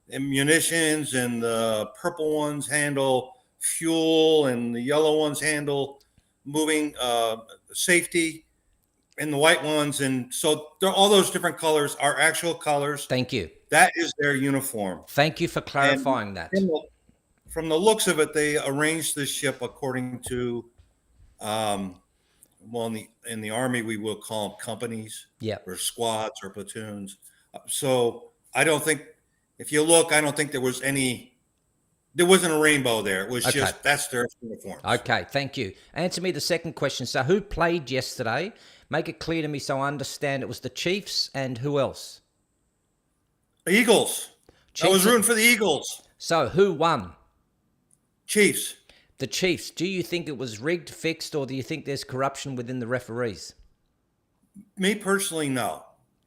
munitions, and the purple ones handle fuel, and the yellow ones handle moving safety, and the white ones. And so all those different colors are actual colors. Thank you. That is their uniform. Thank you for clarifying that. From the looks of it, they arranged the ship according to, well, in the Army, we will call them companies, or squads or platoons. So I don't think, if you look, I don't think there wasn't a rainbow there. It was just, that's their uniform. Okay, thank you. Answer me the second question. So who played yesterday? Make it clear to me so I understand. It was the Chiefs and who else? The Eagles. I was rooting for the Eagles. So who won? Chiefs. The Chiefs. Do you think it was rigged, fixed, or do you think there's corruption within the referees? Me personally, no.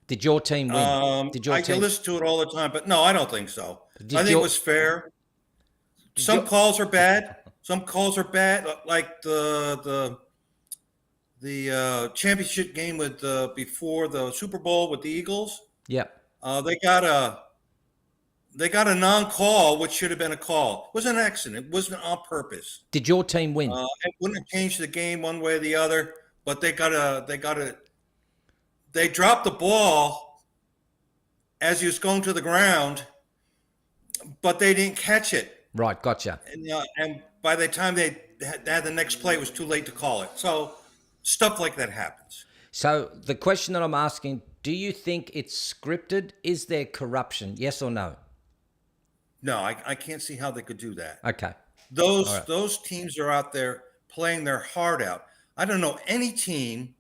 Did your team win? I can listen to it all the time, but no, I don't think so. I think it was fair. Some calls are bad. Some calls are bad, like the championship game with before the Super Bowl with the Eagles. Yep. They got a non-call, which should have been a call. It was an accident. It wasn't on purpose. Did your team win? It wouldn't have changed the game one way or the other, but they dropped the ball as he was going to the ground, but they didn't catch it. Right, gotcha. And by the time they had the next play, it was too late to call it. So stuff like that happens. So the question that I'm asking, do you think it's scripted? Is there corruption? Yes or no? No, I can't see how they could do that. Okay. Those teams are out there playing their heart out. I don't know any team,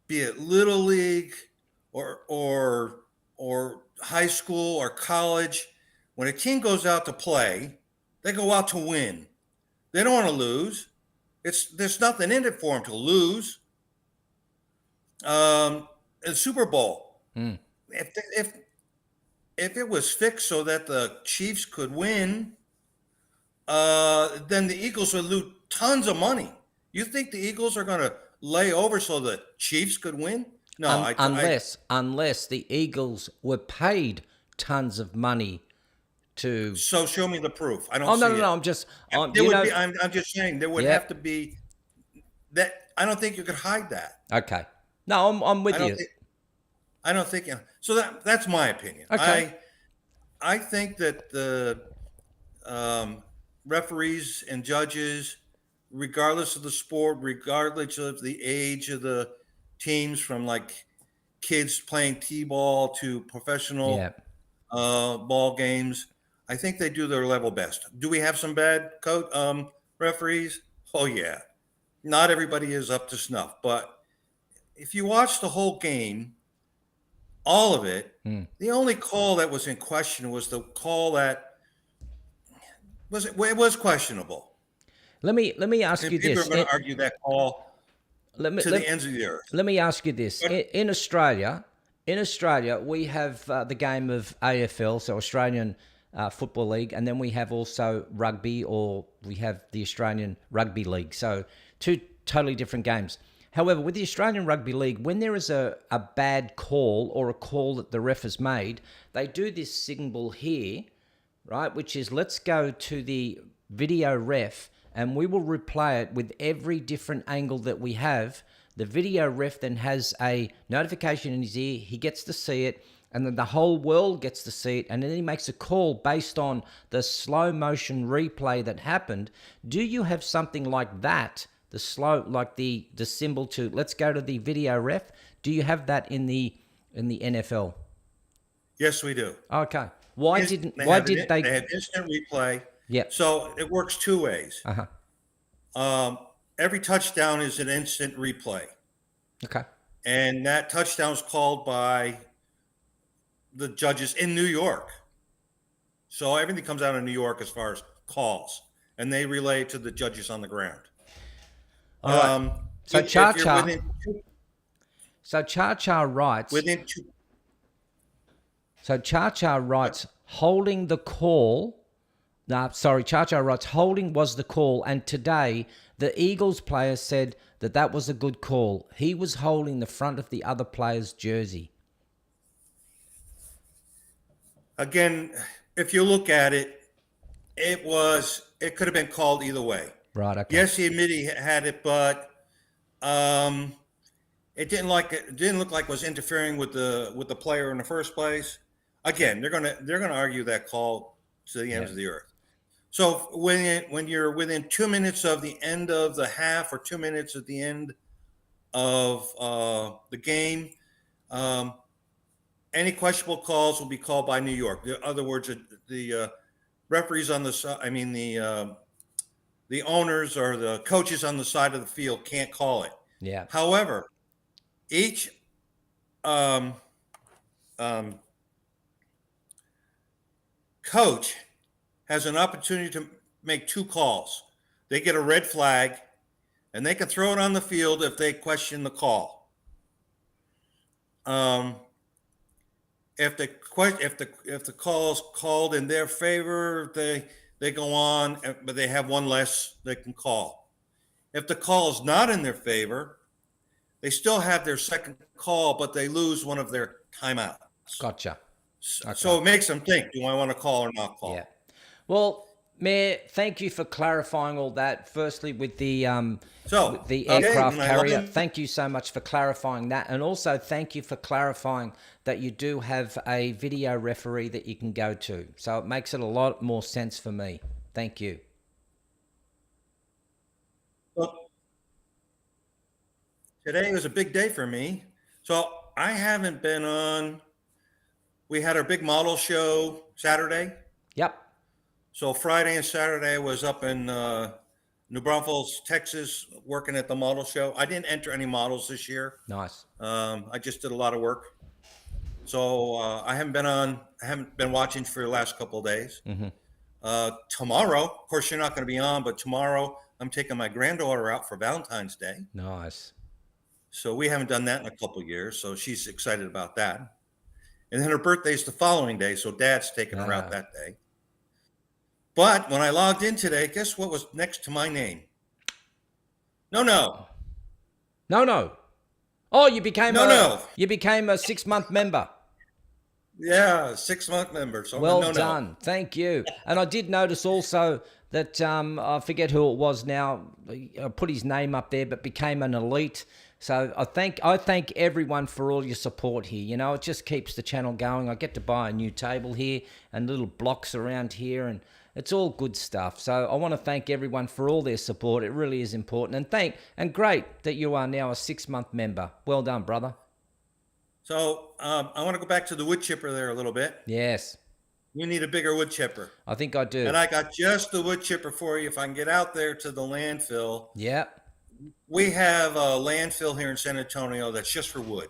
be it little league or high school or college, when a team goes out to play, they go out to win. They don't want to lose. There's nothing in it for them to lose. The Super Bowl. If it was fixed so that the Chiefs could win, then the Eagles would lose tons of money. You think the Eagles are going to lay over so the Chiefs could win? No, unless the Eagles were paid tons of money to. So show me the proof. I don't. No. I'm just. I'm just saying there would have to be that. I don't think you could hide that. Okay. No, I'm with I don't you. think. I don't think. So that's my opinion. Okay. I think that the referees and judges, regardless of the sport, regardless of the age of the teams, from like kids playing t-ball to professional Yeah. ball games, I think they do their level best. Do we have some bad referees? Oh yeah, not everybody is up to snuff. But if you watch the whole game, all of it, the only call that was in question was the call that it was questionable. Let me ask And you people this. are going to argue that call to the ends of the earth. Let me ask you this. But- In Australia, we have the game of AFL, so Australian Football League, and then we have also rugby, or we have the Australian Rugby League. So two totally different games. However, with the Australian Rugby League, when there is a bad call or a call that the ref has made, they do this symbol here, right, which is let's go to the video ref and we will replay it with every different angle that we have. The video ref then has a notification in his ear. He gets to see it, and then the whole world gets to see it, and then he makes a call based on the slow motion replay that happened. Do you have something like that? The slow, like the symbol to let's go to the video ref. Do you have that in the NFL? Yes, we do. Okay. Why did They they? have instant replay. Yeah. So it works two ways. Uh-huh. Every touchdown is an instant replay, Okay. and that touchdown is called by the judges in New York. So everything comes out of New York as far as calls, and they relay to the judges on the ground. All right. So if you're Cha-Cha. within So Cha-Cha writes. within two, So Cha-Cha writes holding the call. No, sorry, Cha-Cha writes holding was the call, and today the Eagles player said that was a good call. He was holding the front of the other player's jersey. again, if you look at it, it could have been called either way. Right. Okay. Yes, he admitted he had it, but it didn't look like it was interfering with the player in the first place. Again, they're gonna argue that call to the ends of the earth. So when you're within 2 minutes of the end of the half or 2 minutes at the end of the game, any questionable calls will be called by New York. In other words, the referees on the side, the owners or the coaches on the side of the field can't call it. Yeah. However, each coach has an opportunity to make two calls. They get a red flag, and they can throw it on the field if they question the call. If the call is called in their favor, they go on, but they have one less they can call. If the call is not in their favor, they still have their second call, but they lose one of their timeouts. Gotcha. Okay. So it makes them think, do I want to call or not call? Yeah. Well, Mayor, thank you for clarifying all that. Firstly, with the aircraft carrier, thank you so much for clarifying that, and also thank you for clarifying that you do have a video referee that you can go to. So it makes it a lot more sense for me. Thank you. Well, today was a big day for me. So I haven't been on. We had our big model show Saturday. Yep. So Friday and Saturday I was up in New Braunfels, Texas, working at the model show. I didn't enter any models this year. Nice. I just did a lot of work. So I haven't been watching for the last couple of days. Mm-hmm. Tomorrow, of course, you're not going to be on, but tomorrow I'm taking my granddaughter out for Valentine's Day. Nice. So we haven't done that in a couple of years. So she's excited about that. And then her birthday's the following day. So Dad's taking her out that day. But when I logged in today, guess what was next to my name? No. Oh, you became You became a 6-month member. Yeah, 6-month member. So Well done. Thank you. And I did notice also that I forget who it was now. I put his name up there, but became an elite. So I thank everyone for all your support here. You know, it just keeps the channel going. I get to buy a new table here and little blocks around here, and it's all good stuff. So I want to thank everyone for all their support. It really is important. And great that you are now a 6-month member. Well done, brother. So I want to go back to the wood chipper there a little bit. Yes. You need a bigger wood chipper. I think I do. And I got just the wood chipper for you. If I can get out there to the landfill. Yeah. We have a landfill here in San Antonio that's just for wood.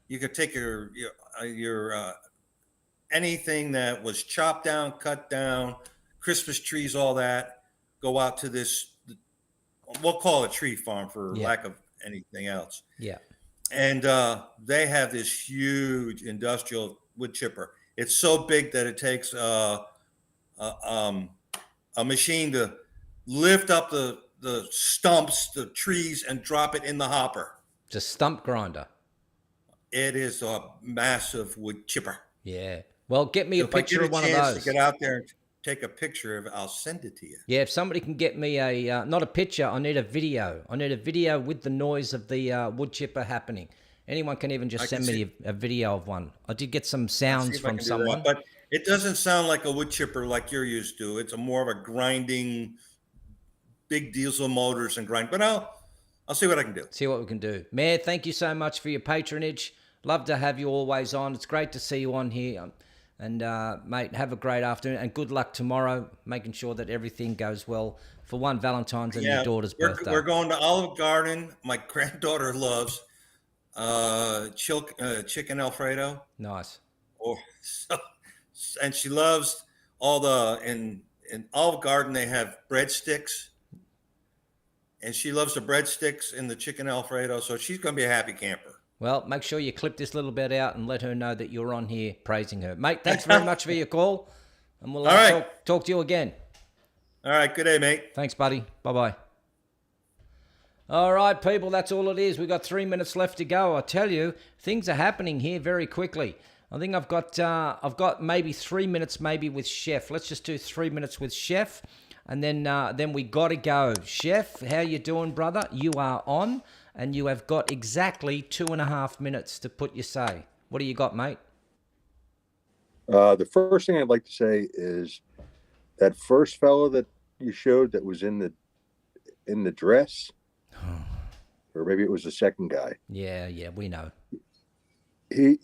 You could take your anything that was chopped down, cut down, Christmas trees, all that, go out to this, we'll call it a tree farm for lack of anything else. Yeah. And they have this huge industrial wood chipper. It's so big that it takes a machine to lift up the stumps, the trees, and drop it in the hopper. It's a stump grinder. It is a massive wood chipper. Yeah. Well, get me a picture of one of those. To get out there and take a picture of it, I'll send it to you. Yeah, if somebody can get me a, not a picture, I need a video. I need a video with the noise of the wood chipper happening. Anyone can even just send me a video of one. I did get some sounds from someone. But it doesn't sound like a wood chipper like you're used to. It's more of a grinding, big diesel motors and grind. But I'll see what I can do. See what we can do. Mayor, thank you so much for your patronage. Love to have you always on. It's great to see you on here. And, mate, have a great afternoon. And good luck tomorrow, making sure that everything goes well for one Valentine's and your daughter's birthday. We're going to Olive Garden. My granddaughter loves chicken Alfredo. Nice. And she loves all in Olive Garden, they have breadsticks. And she loves the breadsticks in the chicken Alfredo. So she's going to be a happy camper. Well, make sure you clip this little bit out and let her know that you're on here praising her. Mate, thanks very much for your call. And we'll talk to you again. All right. Good day, mate. Thanks, buddy. Bye-bye. All right, people, that's all it is. We've got 3 minutes left to go. I tell you, things are happening here very quickly. I think I've got maybe 3 minutes maybe with Chef. Let's just do 3 minutes with Chef. And then we got to go. Chef, how you doing, brother? You are on. And you have got exactly 2.5 minutes to put your say. What do you got, mate? The first thing I'd like to say is that first fellow that you showed that was in the dress, or maybe it was the second guy. Yeah, we know. He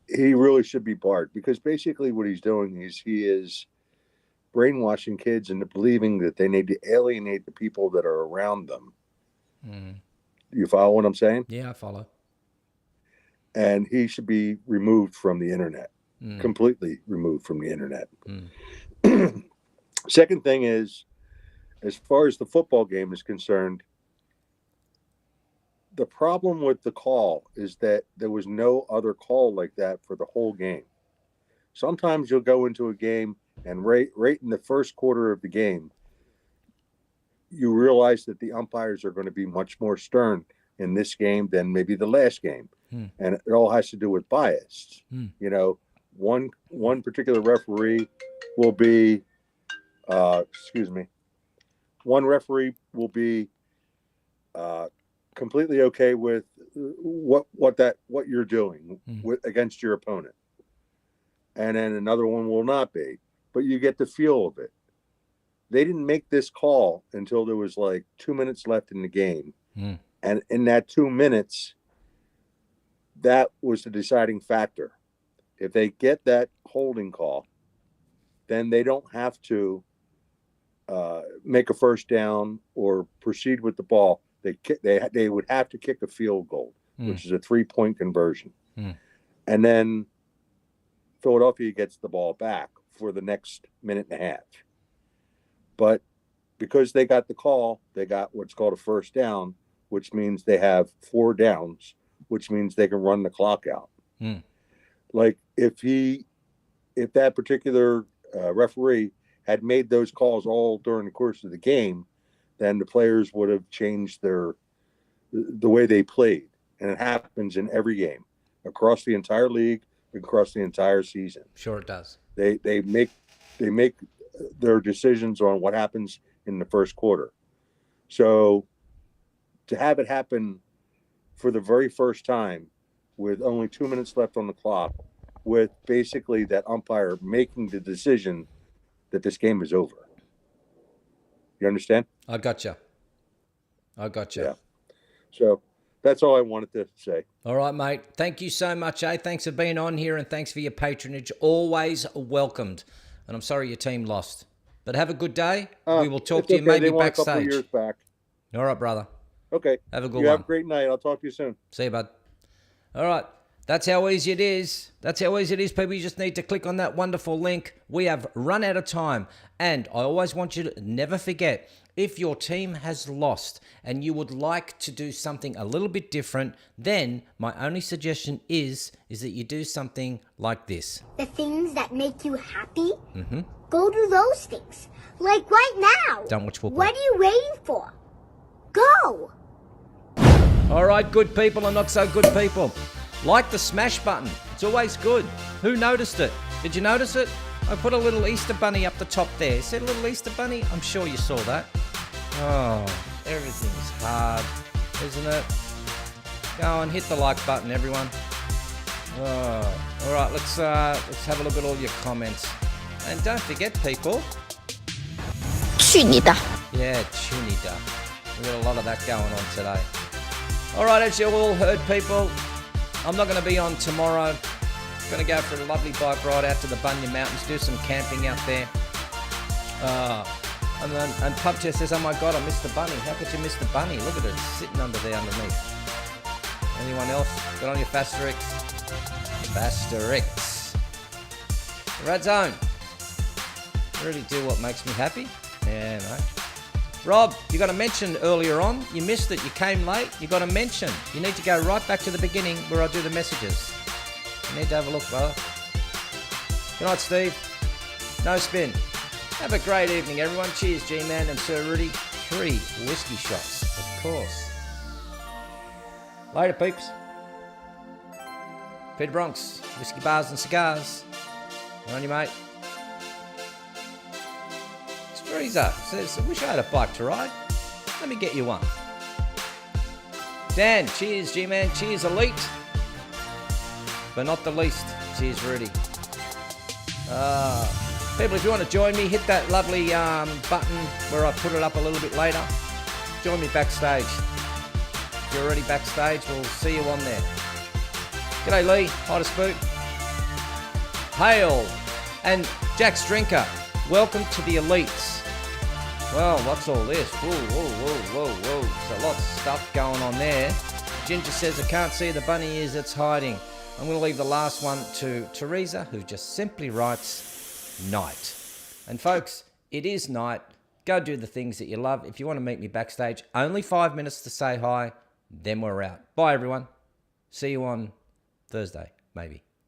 really should be barred, because basically what he's doing is he is brainwashing kids into believing that they need to alienate the people that are around them. Mm. You follow what I'm saying? Yeah, I follow. And he should be removed from the internet, completely removed from the internet. Second thing is, as far as the football game is concerned, the problem with the call is that there was no other call like that for the whole game. Sometimes you'll go into a game and right in the first quarter of the game, you realize that the umpires are going to be much more stern in this game than maybe the last game. And it all has to do with bias. You know, one particular referee will be, one referee will be completely okay with what you're doing against your opponent. And then another one will not be, but you get the feel of it. They didn't make this call until there was like 2 minutes left in the game. And in that 2 minutes, that was the deciding factor. If they get that holding call, then they don't have to make a first down or proceed with the ball. They would have to kick a field goal, which is a 3-point conversion. And then Philadelphia gets the ball back for the next minute and a half. But because they got the call, they got what's called a first down, which means they have 4 downs, which means they can run the clock out. Like if that particular referee had made those calls all during the course of the game, then the players would have changed the way they played. And it happens in every game across the entire league, across the entire season. Sure it does. They make their decisions on what happens in the first quarter. So to have it happen for the very first time with only 2 minutes left on the clock, with basically that umpire making the decision that this game is over. You understand? I gotcha. Yeah. So that's all I wanted to say. All right, mate. Thank you so much, eh? Thanks for being on here and thanks for your patronage. Always welcomed. And I'm sorry your team lost. But have a good day. We will talk to you maybe They won backstage. a couple of years back. All right, brother. Okay. Have a good You one. have a great night. I'll talk to you soon. See you, bud. All right. That's how easy it is. That's how easy it is, people. You just need to click on that wonderful link. We have run out of time. And I always want you to never forget, if your team has lost and you would like to do something a little bit different, then my only suggestion is that you do something like this. The things that make you happy? Go do those things. Like right now. Don't watch football. What are you waiting for? Go! All right, good people and not so good people. Like the smash button. It's always good. Who noticed it? Did you notice it? I put a little Easter bunny up the top there. See a little Easter bunny? I'm sure you saw that. Oh, everything's hard, isn't it? Go on, hit the like button, everyone. Oh, all right, let's have a look at all your comments. And don't forget, people. 去你的! Yeah, Trinidad. We've got a lot of that going on today. All right, as you all heard, people, I'm not going to be on tomorrow. Going to go for a lovely bike ride out to the Bunya Mountains, do some camping out there. And Pubchair says, oh my God, I missed the bunny. How could you miss the bunny? Look at it, sitting under there underneath. Anyone else? Got on your Fasterix? Fasterix. Red Zone. Really do what makes me happy. Yeah, mate. Rob, you got a mention earlier on. You missed it. You came late. You got a mention. You need to go right back to the beginning where I do the messages. You need to have a look, brother. Good night, Steve. No spin. Have a great evening, everyone. Cheers, G-Man and Sir Rudi. 3 whiskey shots, of course. Later, peeps. Peter Bronx, whiskey bars and cigars. On you, mate. Teresa says, I wish I had a bike to ride. Let me get you one. Dan, cheers, G-Man. Cheers, Elite. But not the least. Cheers, Rudi. People, if you want to join me, hit that lovely button where I put it up a little bit later. Join me backstage. If you're already backstage, we'll see you on there. G'day, Lee. Hi to Spook. Hail. And Jack Drinker. Welcome to the Elites. Well, what's all this? Whoa, whoa, whoa, whoa, whoa. There's a lot of stuff going on there. Ginger says, I can't see the bunny ears, it's hiding. I'm going to leave the last one to Teresa, who just simply writes, night. And folks, it is night. Go do the things that you love. If you want to meet me backstage, only 5 minutes to say hi, then we're out. Bye, everyone. See you on Thursday, maybe.